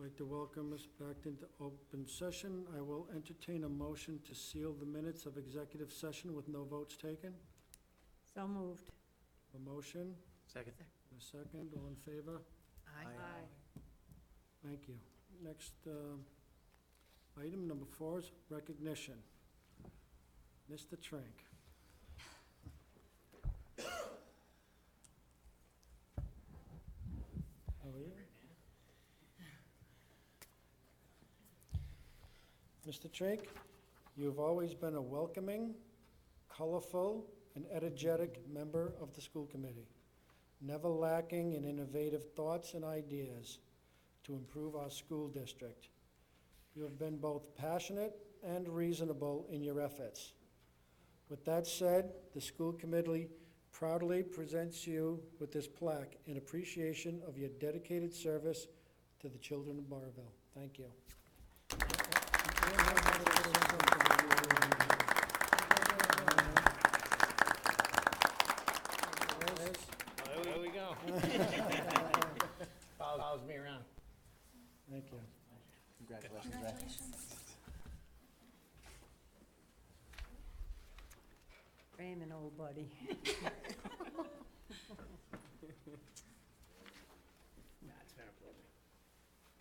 I'd like to welcome us back into open session. I will entertain a motion to seal the minutes of executive session with no votes taken. So moved. A motion, Second. and a second, all in favor? Aye. Thank you. Next, item number 4 is recognition. Mr. Trank. How are you? Mr. Trank, you've always been a welcoming, colorful, and energetic member of the school committee, never lacking in innovative thoughts and ideas to improve our school district. You have been both passionate and reasonable in your efforts. With that said, the school committee proudly presents you with this plaque in appreciation of your dedicated service to the children of Burrillville. Thank you. There we go. Follows me around. Thank you. Congratulations. Raymond, old buddy. That's been a pleasure.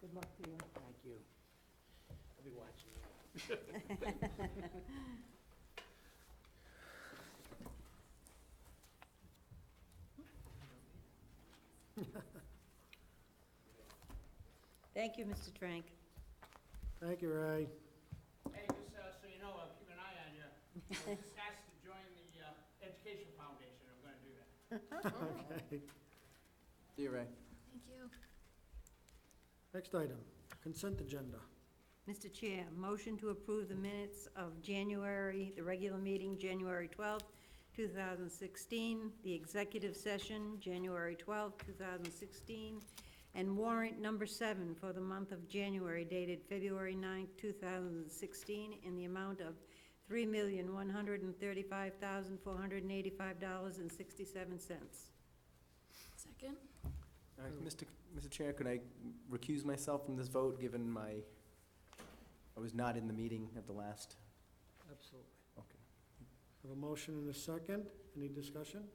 Good luck to you. Thank you. I'll be watching you. Thank you, Mr. Trank. Thank you, Ray. Hey, just so you know, I'll keep an eye on you. I was just asked to join the Education Foundation. I'm going to do that. Okay. See you, Ray. Thank you. Next item, consent agenda. Mr. Chair, motion to approve the minutes of January, the regular meeting, January 12th, 2016, the executive session, January 12th, 2016, and warrant number 7 for the month of January dated February 9th, 2016, in the amount of $3,135,485.67. Second? Mr. Chair, could I recuse myself from this vote, given I was not in the meeting at the last? Absolutely. Okay. Have a motion and a second. Any discussion?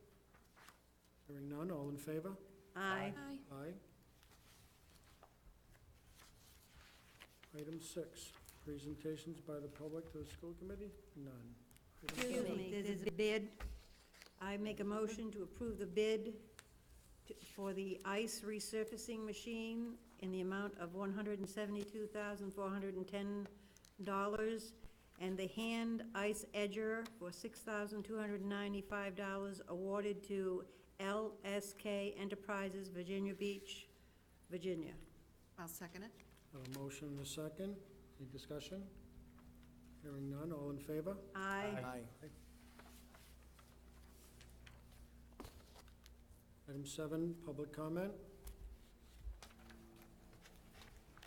Hearing none, all in favor? Aye. Aye. Aye. Item 6, presentations by the public to the school committee? None. Item Excuse 7. me, there's a bid. I make a motion to approve the bid for the ice resurfacing machine in the amount of $172,410, and the hand ice edger for $6,295 awarded to LSK Enterprises, Virginia Beach, Virginia. I'll second it. Have a motion and a second. Any discussion? Hearing none, all in favor? Aye. Item 7, public comment.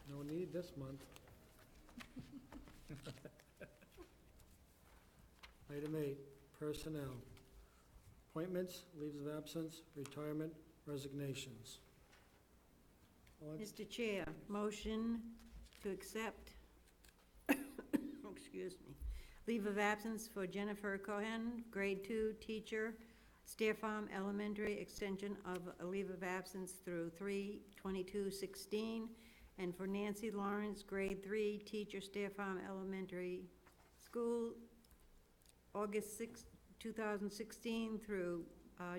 No need this month. Item 8, personnel. Appointments, leaves of absence, retirement, resignations. Mr. Chair, motion to accept, excuse me, leave of absence for Jennifer Cohen, grade 2 teacher, Stair Farm Elementary, extension of a leave of absence through 3/22/16, and for Nancy Lawrence, grade 3 teacher, Stair Farm Elementary School, August 6, 2016 through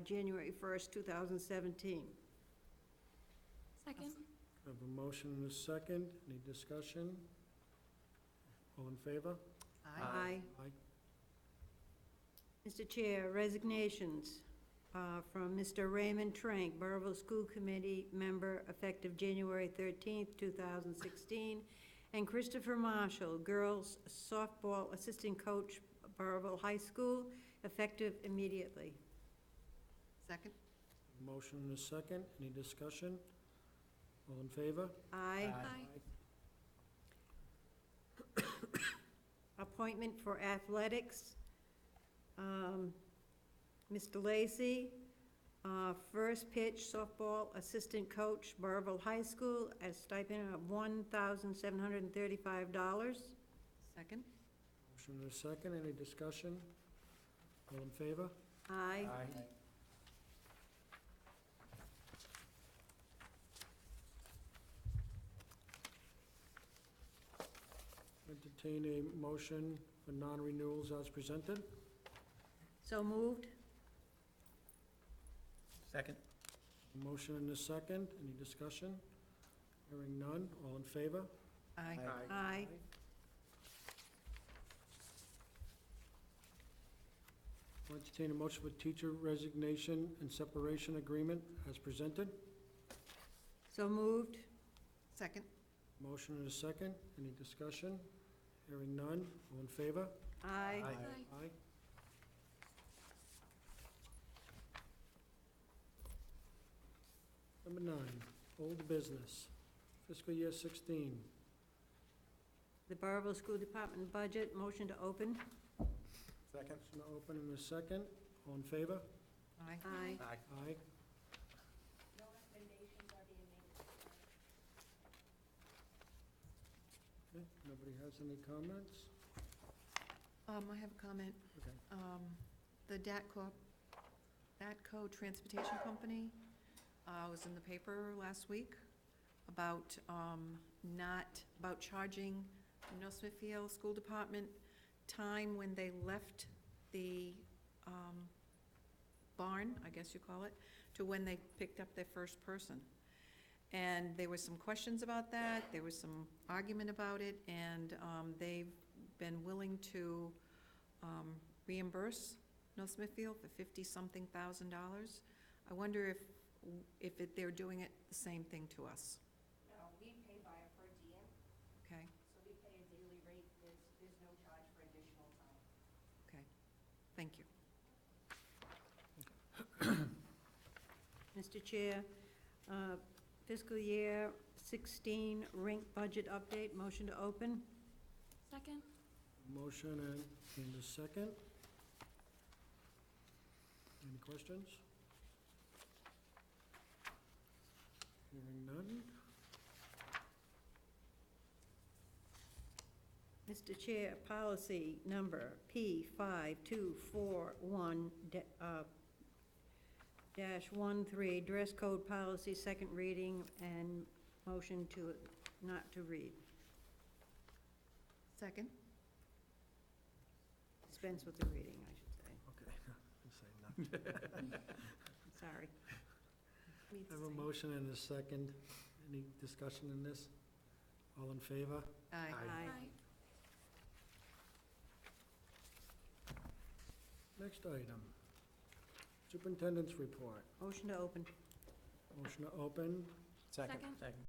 January 1st, 2017. Second? Have a motion and a second. Any discussion? All in favor? Aye. Aye. Mr. Chair, resignations from Mr. Raymond Trank, Burrillville School Committee member, effective January 13th, 2016, and Christopher Marshall, girls softball assistant coach, Burrillville High School, effective immediately. Second? Motion and a second. Any discussion? All in favor? Aye. Aye. Appointment for athletics, Mr. Lacy, First pitch softball assistant coach, Burrillville High School, at a stipend of $1,735. Second? Motion and a second, any discussion? All in favor? Aye. Entertain a motion for non-renewals as presented. So moved. Second. A motion and a second, any discussion? Hearing none, all in favor? Aye. Aye. I'll entertain a motion for teacher resignation and separation agreement as presented. So moved. Second? Motion and a second, any discussion? Hearing none, all in favor? Aye. Aye. Aye. Number 9, old business, fiscal year 16. The Burrillville School Department budget, motion to open. Second. Motion to open in a second, all in favor? Aye. Aye. Aye. Okay, nobody has any comments? I have a comment. Okay. The DATCO Transportation Company was in the paper last week about about charging North Smithfield School Department time when they left the barn, I guess you call it, to when they picked up their first person. And there were some questions about that, there was some argument about it, and they've been willing to reimburse North Smithfield for $50-something thousand. I wonder if they're doing it the same thing to us. No, we pay by a per diem, Okay, so we pay a daily rate, there's no charge for additional time. okay, thank you. Mr. Chair, fiscal year 16 rink budget update, motion to open. Second? Motion and a second. Any questions? Hearing none. Mr. Chair, policy number P5241 -13, dress code policy, second reading, and motion to not to read. Second? Dispense with the reading, I should say. Okay, say nothing. Sorry. I have a motion and a second. Any discussion in this? All in favor? Aye. Aye. Next item, superintendent's report. Motion to open. Motion to open. Second? Second.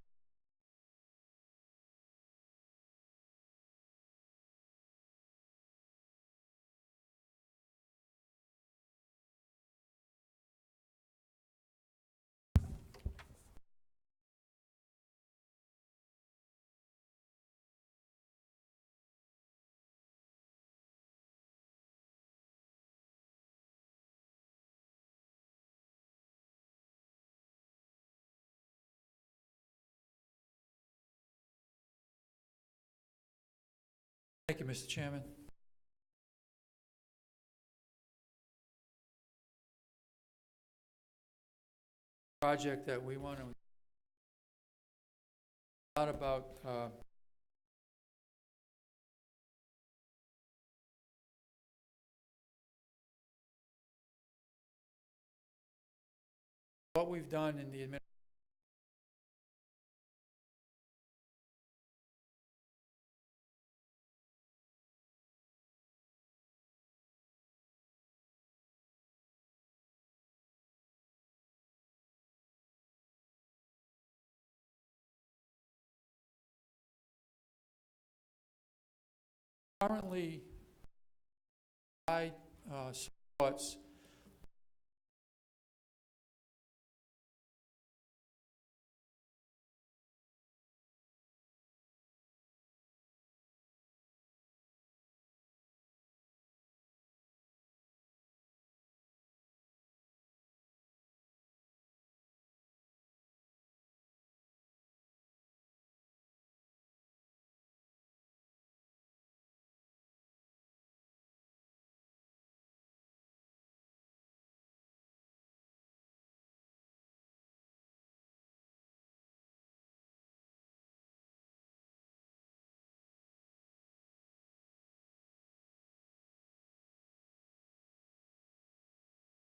Thank you, Mr. Chairman. Project that we want to, not about what we've done in the administration. Currently, I supports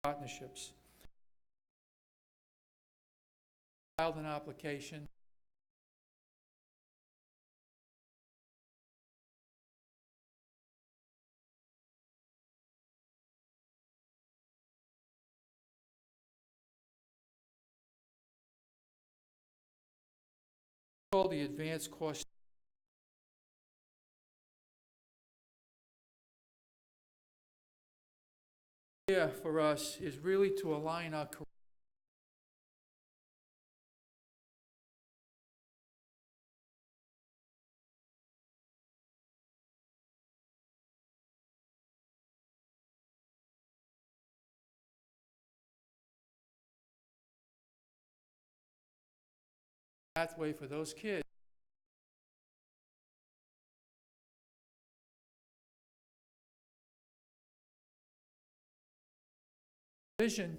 partnerships. Filed an application. Called the advanced course. Yeah, for us is really to align our career pathway for those kids. Vision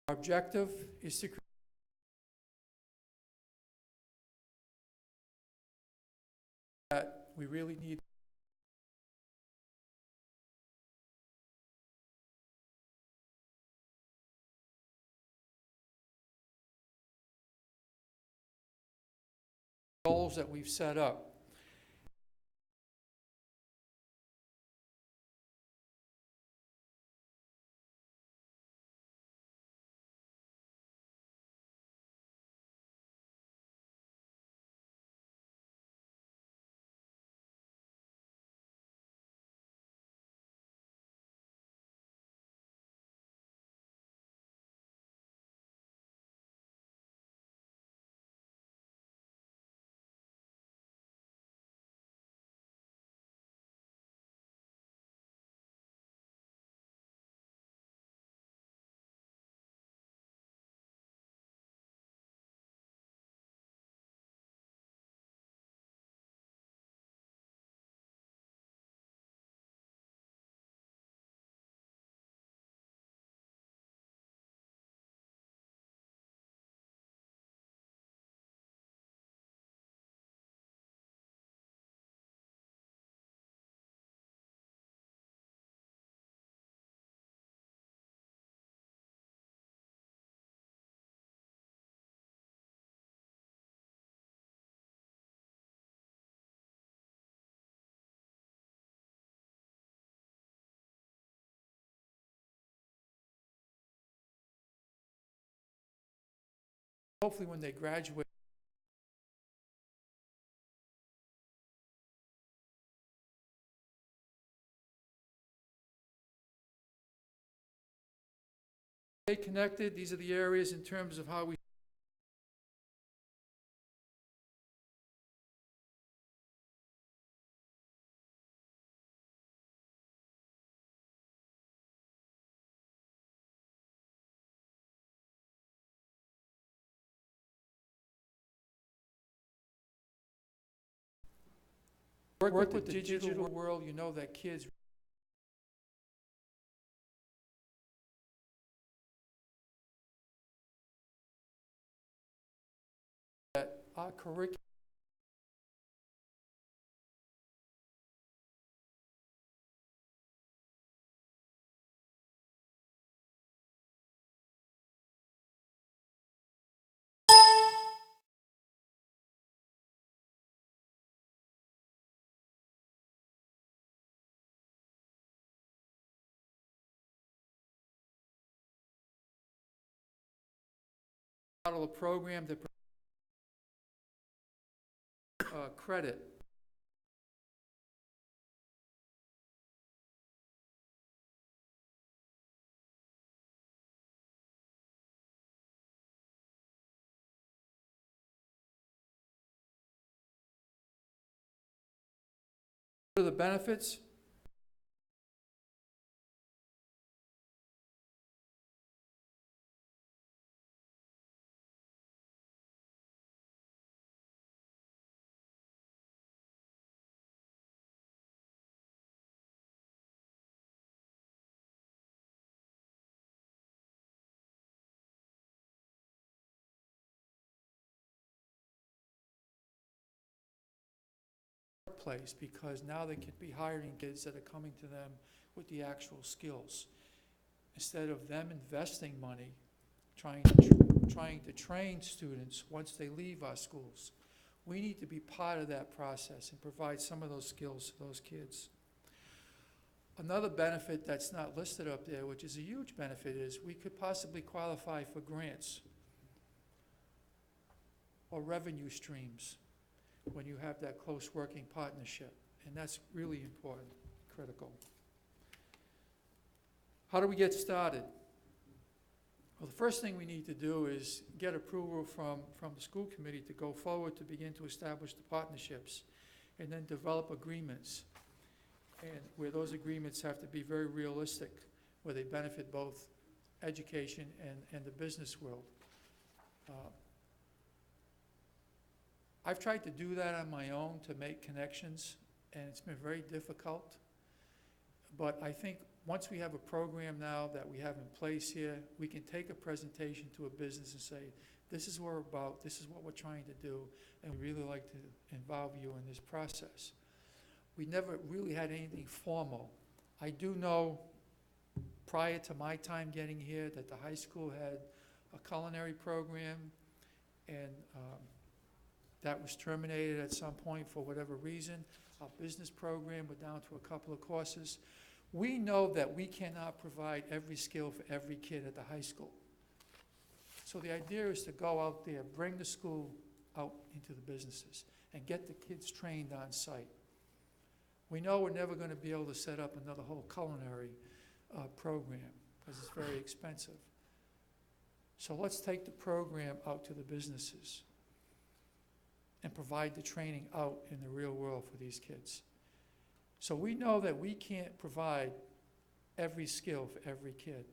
Our objective is to create that we really need goals that we've set up. Hopefully when they graduate, stay connected. These are the areas in terms of how we work with the digital world. You know that kids that our curriculum model a program that credit. What are the benefits? Place, because now they could be hiring kids that are coming to them with the actual skills. Instead of them investing money, trying to train students once they leave our schools. We need to be part of that process and provide some of those skills to those kids. Another benefit that's not listed up there, which is a huge benefit, is we could possibly qualify for grants or revenue streams when you have that close working partnership, and that's really important, critical. How do we get started? Well, the first thing we need to do is get approval from the school committee to go forward to begin to establish the partnerships, and then develop agreements, and where those agreements have to be very realistic, where they benefit both education and the business world. I've tried to do that on my own to make connections, and it's been very difficult. But I think once we have a program now that we have in place here, we can take a presentation to a business and say, this is what we're about, this is what we're trying to do, and we really like to involve you in this process. We never really had anything formal. I do know, prior to my time getting here, that the high school had a culinary program, and that was terminated at some point for whatever reason. Our business program, we're down to a couple of courses. We know that we cannot provide every skill for every kid at the high school. So the idea is to go out there, bring the school out into the businesses, and get the kids trained on site. We know we're never going to be able to set up another whole culinary program, because it's very expensive. So let's take the program out to the businesses and provide the training out in the real world for these kids. So we know that we can't provide every skill for every kid.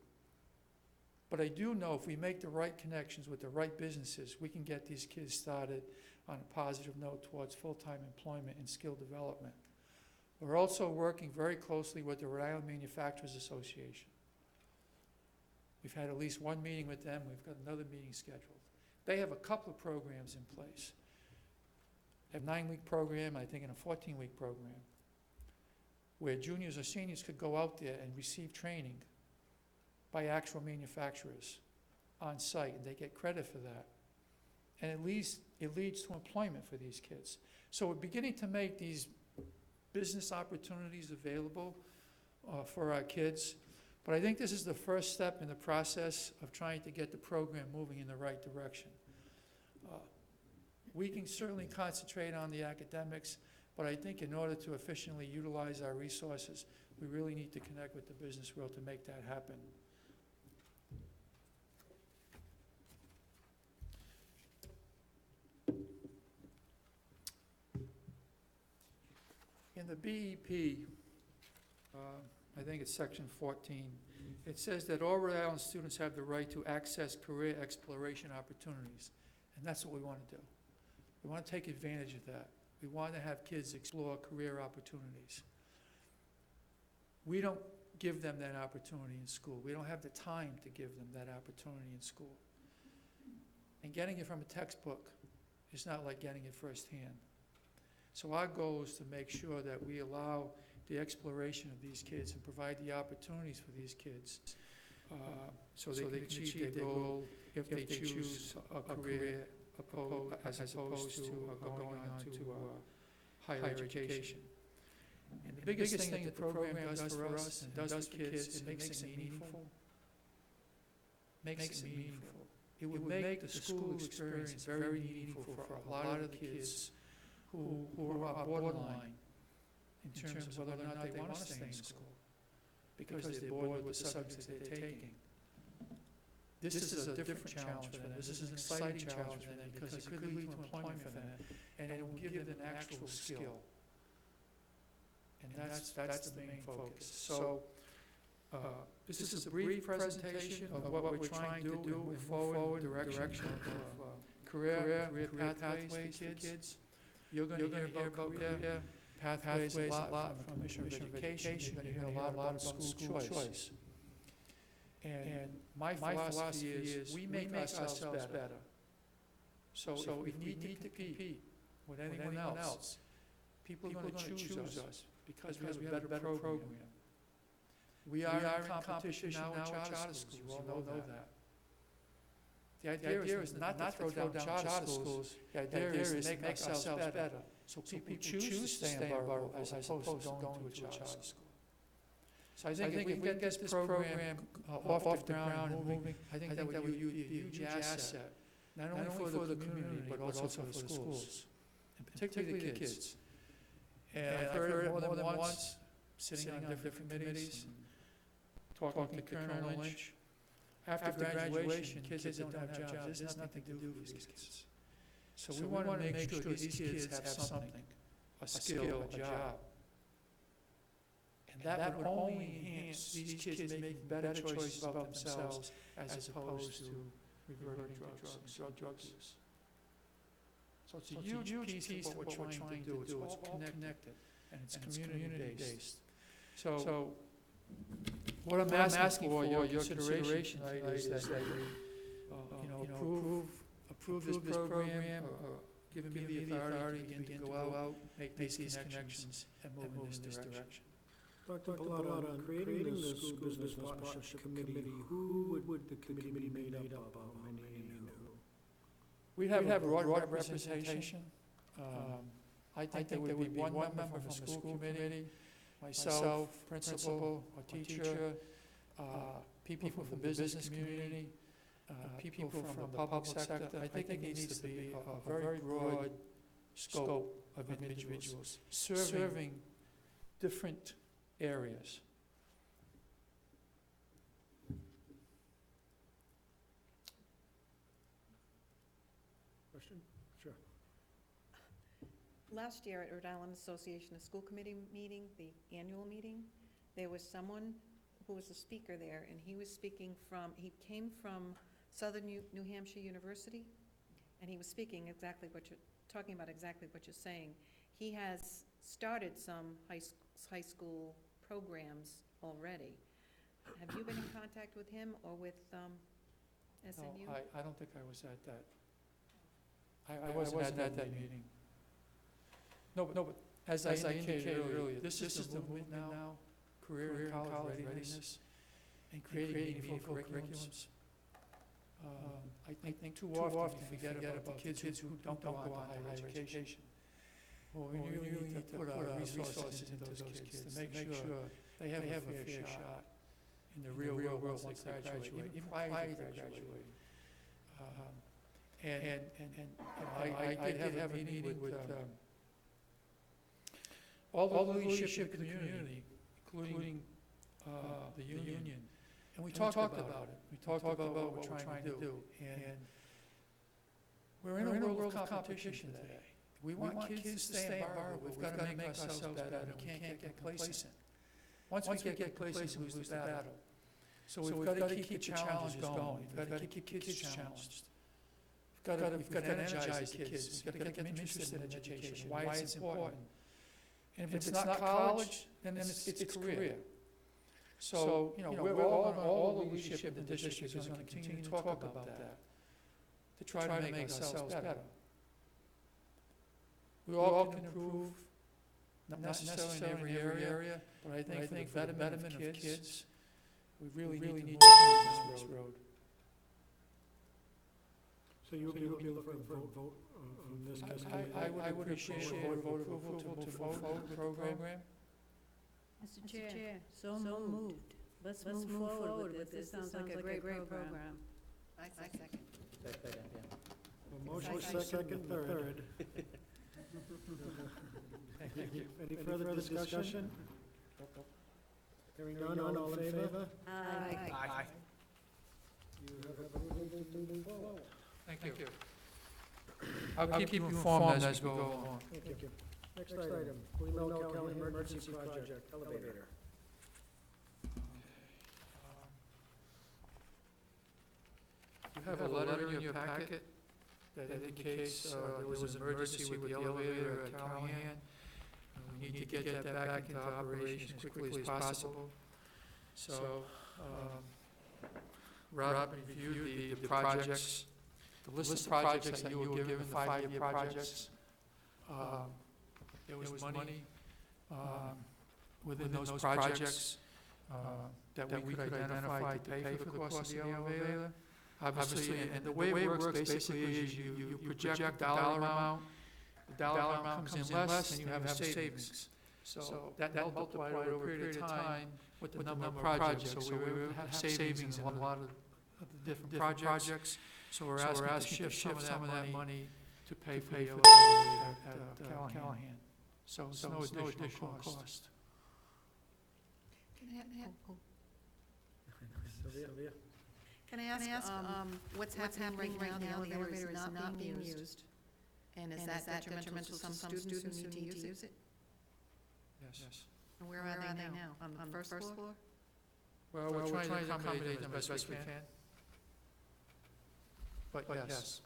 But I do know if we make the right connections with the right businesses, we can get these kids started on a positive note towards full-time employment and skill development. We're also working very closely with the Rhode Island Manufacturers Association. We've had at least one meeting with them. We've got another meeting scheduled. They have a couple of programs in place. They have a 9-week program, I think, and a 14-week program, where juniors or seniors could go out there and receive training by actual manufacturers on site, and they get credit for that. And it leads to employment for these kids. So we're beginning to make these business opportunities available for our kids. But I think this is the first step in the process of trying to get the program moving in the right direction. We can certainly concentrate on the academics, but I think in order to efficiently utilize our resources, we really need to connect with the business world to make that happen. In the BEP, I think it's section 14, it says that all Rhode Island students have the right to access career exploration opportunities, and that's what we want to do. We want to take advantage of that. We want to have kids explore career opportunities. We don't give them that opportunity in school. We don't have the time to give them that opportunity in school. And getting it from a textbook is not like getting it firsthand. So our goal is to make sure that we allow the exploration of these kids and provide the opportunities for these kids so they can achieve their goal if they choose a career as opposed to going on to higher education. And the biggest thing that the program does for us and does for kids, it makes it meaningful. It would make the school experience very meaningful for a lot of the kids who are borderline in terms of whether or not they want to stay in school because they're bored with the subjects that they're taking. This is a different challenge for them. This is an exciting challenge for them because it could lead to employment for them, and it will give them an actual skill. And that's the main focus. So, this is a brief presentation of what we're trying to do and move forward in the direction of career pathways for kids. You're gonna hear about career pathways a lot from Mission of Education. You're gonna hear a lot about school choice. And my philosophy is, we make ourselves better. So if we need to compete with anyone else, people are gonna choose us because we have a better program. We are in competition now in charter schools, you all know that. The idea is not to throw down charter schools, the idea is to make ourselves better. So people choose to stay in Burrillville as opposed to going to a charter school. So I think if we get this program off the ground and moving, I think that would be a huge asset, not only for the community, but also for the schools, and particularly the kids. And I've heard it more than once, sitting on different committees, talking to Colonel Lynch. After graduation, kids that don't have jobs, there's nothing to do for these kids. So we want to make sure these kids have something, a skill, a job. And that would only enhance these kids making better choices about themselves as opposed to reverting to drugs and drug use. So it's a huge piece of what we're trying to do. It's all connected, and it's community-based. So what I'm asking for, your consideration tonight is that you approve this program, or give me the authority to begin to go out, make these connections, and move in this direction. Dr. Pilata, on creating the School Business Partnership Committee, who would the committee be made up of? How many and who? We have a broad representation. I think there would be one member from the school committee, myself, principal, or teacher, people from the business community, people from the public sector. I think it needs to be a very broad scope of individuals serving different areas. Question? Sure. Last year at Rhode Island Association of School Committee meeting, the annual meeting, there was someone who was a speaker there, and he was speaking from, he came from Southern New Hampshire University, and he was speaking exactly what you're, talking about exactly what you're saying. He has started some high school programs already. Have you been in contact with him or with SNU? No, I don't think I was at that. I wasn't at that meeting. No, but as I indicated earlier, this is the movement now, career and college readiness, and creating meaningful curriculums. I think too often we forget about the kids who don't go on to higher education. Well, we really need to put our resources into those kids to make sure they have a fair shot in the real world once they graduate, even prior to graduating. I did have a meeting with all the leadership in the community, including the union, and we talked about it. We talked about what we're trying to do, and we're in a world of competition today. We want kids to stay in Burrillville. We've got to make ourselves better, and we can't get complacent. Once we get complacent, we lose the battle. So we've got to keep the challenges going. We've got to keep kids challenged. We've got to energize the kids. We've got to get them interested in education, why it's important. And if it's not college, then it's career. So, we're all the leadership in the district is going to continue to talk about that, to try to make ourselves better. We all can improve, not necessarily in every area, but I think for the betterment of kids, we really need to go down this road. So you'll be looking for a vote from this committee? I would appreciate a vote approval to move forward with the program. Mr. Chair, so moved. Let's move forward with this. Sounds like a great program. I second. A motion, second, third. Thank you. Any further discussion? Hearing none, all in favor? Aye. You have approval to move forward. Thank you. I'll keep you informed as we go along. Thank you. Next item, Burrillville County Emergency Project, elevator. You have a letter in your packet that indicates there was an emergency with the elevator at Callahan. We need to get that back into operation as quickly as possible. So, Rob reviewed the projects, the list of projects that you were given, the 5-year projects. There was money within those projects that we could identify to pay for the cost of the elevator. Obviously, and the way it works basically is you project a dollar amount, the dollar amount comes in less, and you have a savings. So that multiplied over a period of time with the number of projects. So we will have savings in a lot of the different projects. So we're asking to shift some of that money to pay for the elevator at Callahan. So it's no additional cost. Sylvia? Can I ask, what's happening right now? The elevator is not being used. And is that detrimental to some students who need to use it? Yes. And where are they now? On the first floor? Well, we're trying to accommodate them as best we can. But yes.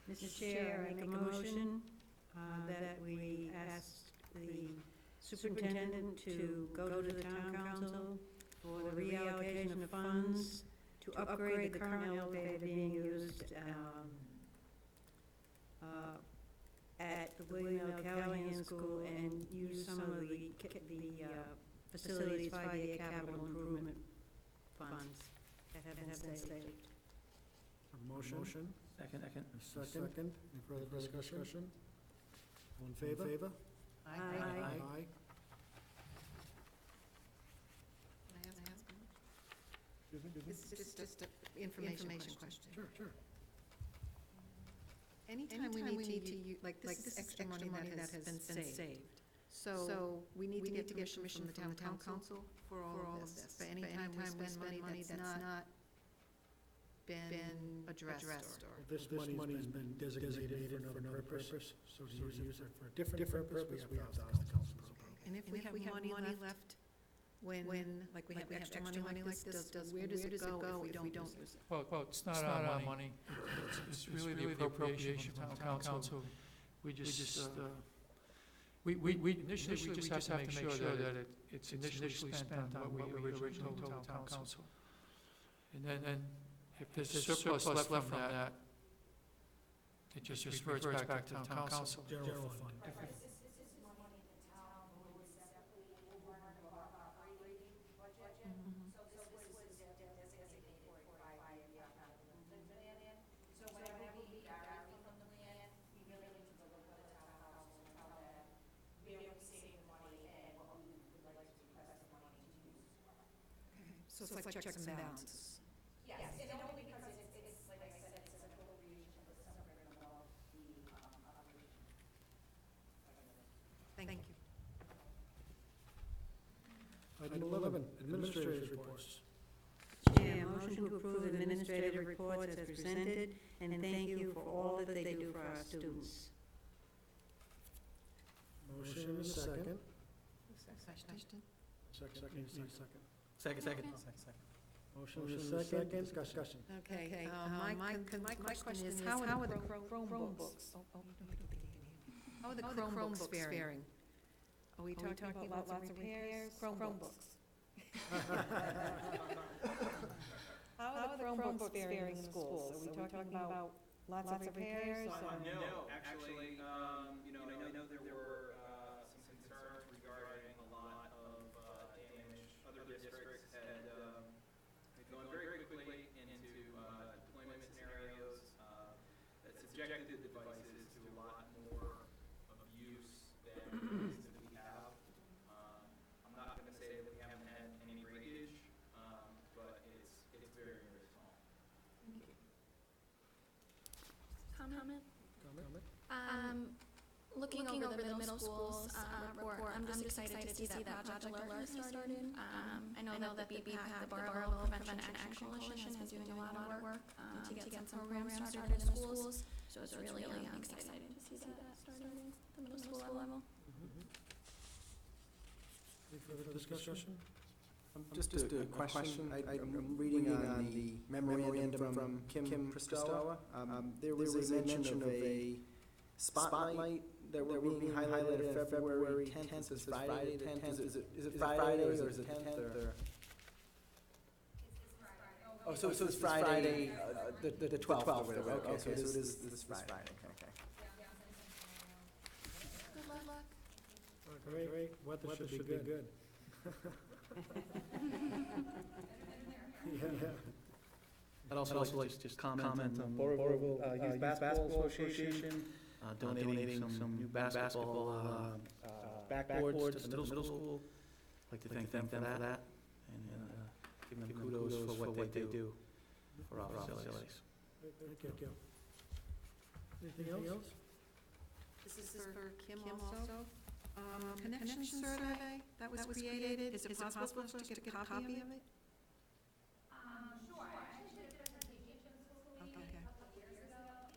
Mr. Chair, I make a motion that we ask the superintendent to go to the town council for the reallocation of funds to upgrade the current elevator being used at the William L. Callahan School and use some of the facilities 5-year capital improvement funds that have been saved. A motion? Second. A second. Any further discussion? All in favor? Aye. Aye. Can I ask? This is just an information question. Sure. Anytime we need to use, like this extra money that has been saved. So we need to get permission from the town council for all of this. But anytime we spend money that's not been addressed or. This money's been designated for another purpose, so to use it for a different purpose, we have to ask the council. And if we have money left, when, like we have extra money like this, where does it go if we don't use it? Well, it's not our money. It's really the appropriation from town council. We initially just have to make sure that it's initially spent on what we originally told town council. And then if there's a surplus left from that, it just reverts back to town council. General fund. So it's like checks and balances. Yes, and only because it's like I said, it's an appropriation that's separate above the operation. Thank you. Item 11, administrators' reports. Chair, motion to approve administrative reports as presented, and thank you for all that they do for our students. Motion and a second. Question? Second. Motion and a second. Discussion. Okay, my question is, how are the Chromebooks? How are the Chromebooks faring? Are we talking about lots of repairs? Chromebooks. How are the Chromebooks faring in schools? Are we talking about lots of repairs? No, actually, I know there were some concerns regarding a lot of damage. Other districts had gone very quickly into deployment scenarios that subjected the devices to a lot more abuse than we have. I'm not going to say that we haven't had any breakage, but it's very, very small. Comment? Looking over the middle school's report, I'm just excited to see that Project Alert has started. I know that BPAC, the Burrillville Prevention Action Coalition, has been doing a lot of work to get some programs started in the schools. So it's really exciting to see that starting at the middle school level. Any further discussion? Just a question. I'm reading on the memorandum from Kim Christowa. There was a mention of a spotlight that we're being highlighted on February 10th. Is Friday the 10th? Is it Friday or is it the 10th? Oh, so it's Friday, the 12th or whatever. Okay, so it is this Friday. Okay. Good luck. Great, weather should be good. Yeah. I'd also like to just comment on Burrillville Youth Basketball Association donating some new basketball backboards to the middle school. I'd like to thank them for that and give them kudos for what they do for our facilities. Thank you. Anything else? This is for Kim also. Connection survey that was created, is it possible for us to get a copy of it? Sure, I actually did a presentation to the school committee a couple of years ago.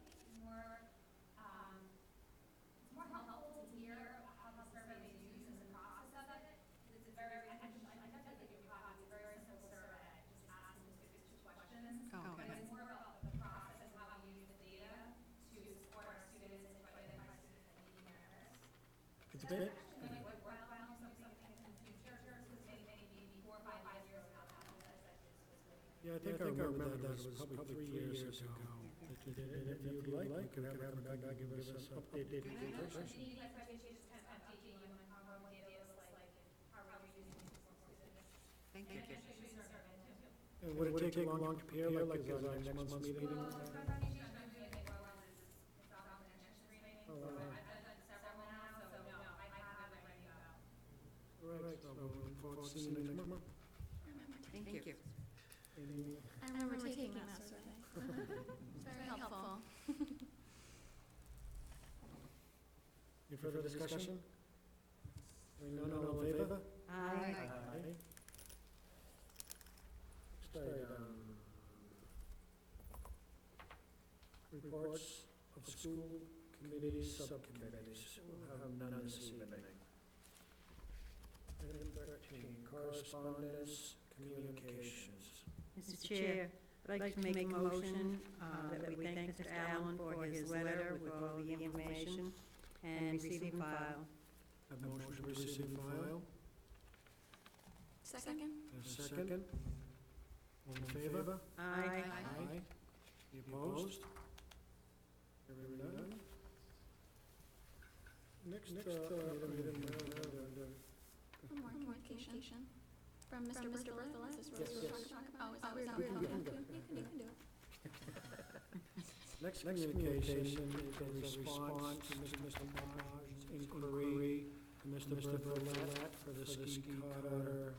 It's more helpful to hear how the survey is used and the process of it. It's very, I definitely give you a copy, it's a very simple survey, just asking specific questions. Okay. But it's more about the process and how we use the data to support our students and to identify students that need merit. It's good. Actually, like, worthwhile, something in future, because maybe 4 or 5 years ago, that was Yeah, I think I remember that was probably 3 years ago that you did it. If you'd like, we could have them back and give us an updated version. Any like presentations kind of updating you on how we're doing this, like how we're using these resources. Thank you. And actually, we survey too. And would it take long to prepare, like is our next month's meeting? Well, the presentation I'm doing it well is on the next meeting. Oh, wow. I've done several now, so no, I have it ready to go. All right, so we'll look forward to seeing you next month. Thank you. I remember taking that survey. It's very helpful. Any further discussion? Hearing none, all in favor? Aye. Aye. Next item. Reports of school committees, subcommittees. We'll have none this evening. Item 13, correspondence, communications. Mr. Chair, I'd like to make a motion that we thank Mr. Allen for his letter with all the information and receive and file. Have motion to receive and file. Second? And a second. All in favor? Aye. Aye. Any opposed? Hearing none. Next, item, One more communication. From Mr. Burrillville, is this what we were Yes. talking about? Oh, is that what You we're can talking go. about? You can do it. Next communication is a response to Mr. Marge's inquiry to Mr. Burrillville for the ski cutter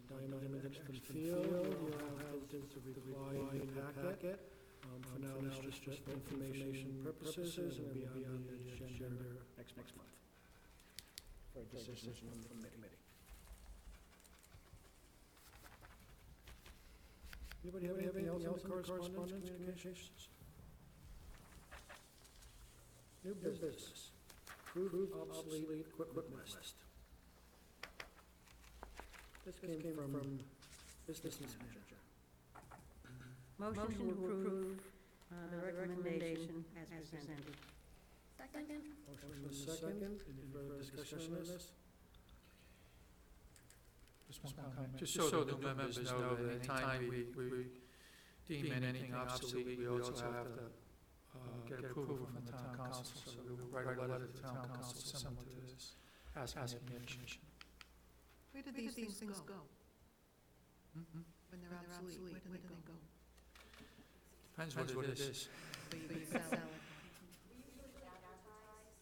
Diamond Exton Field. You'll have to reply in your packet. For now, it's just for information purposes, and it'll be on the agenda next month for a decision from the committee. Anybody have anything else on correspondence, communications? New business, approved obsolete equipment list. This came from business manager. Motion to approve the recommendation as presented. Second? Motion from the second, any further discussion on this? Just one comment, just so the new members know that anytime we deem anything obsolete, we also have to get approval from the town council. So we'll write a letter to the town council similar to this, asking permission. Where do these things go? When they're obsolete, where do they go? Depends what it is. So you sell it. We usually advertise,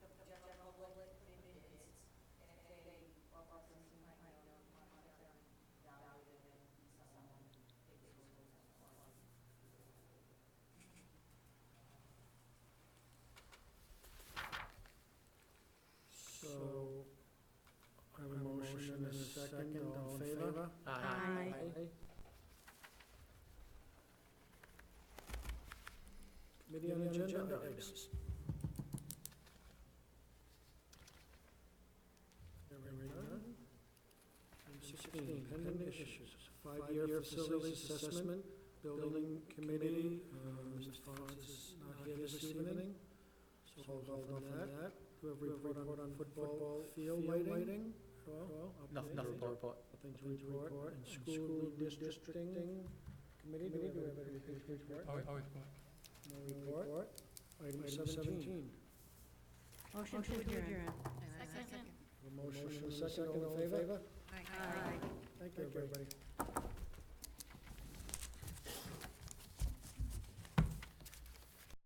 the general public put in bids, and if they, well, person seem like, monetary value, then someone takes those for us. So, I have a motion and a second, all in favor? Aye. Committee on Agenda Items. Hearing none. Item 16, pending issues. Five-year facilities assessment, building committee. Mr. Fox is not here this evening, so hold off on that. Do we have a report on football field lighting? Nothing to report. Nothing to report. And school redistricting committee, do we have anything to report? No report. Item 17. Motion to adjourn. A motion and a second, all in favor? Aye. Thank you, everybody.